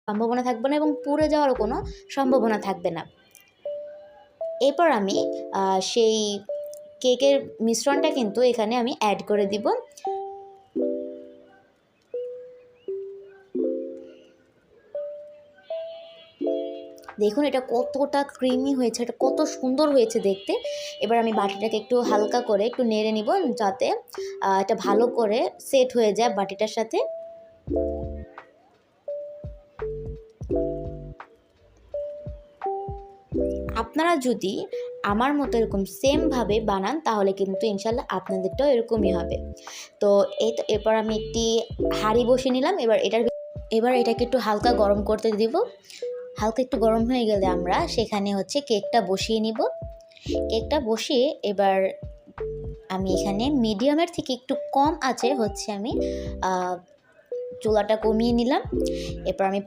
সম্ভাবনা থাকবে না এবং পুড়ে যাওয়ারও কোনো সম্ভাবনা থাকবে না। এরপর আমি সেই কেকের মিশ্রণটা কিন্তু এখানে আমি অ্যাড করে দিব। দেখুন এটা কতটা ক্রিমি হয়েছে, এটা কত সুন্দর হয়েছে দেখতে। এবার আমি বাটিটাকে একটু হালকা করে একটু নেড়ে নিব যাতে এটা ভালো করে সেট হয়ে যায় বাটিটার সাথে। আপনারা যদি আমার মতো এরকম সেমভাবে বানান তাহলে কিন্তু ইনশাল্লাহ আপনাদেরটাও এরকমই হবে। তো এই তো এরপর আমি একটি হাঁড়ি বসিয়ে নিলাম। এবার এটাকে একটু হালকা গরম করতে দিব। হালকা একটু গরম হয়ে গেলে আমরা সেখানে হচ্ছে কেকটা বসিয়ে নিব। কেকটা বসিয়ে এবার আমি এখানে মিডিয়ামের থেকে একটু কম আঁচে হচ্ছে আমি চুলাটা কমিয়ে নিলাম। এরপর আমি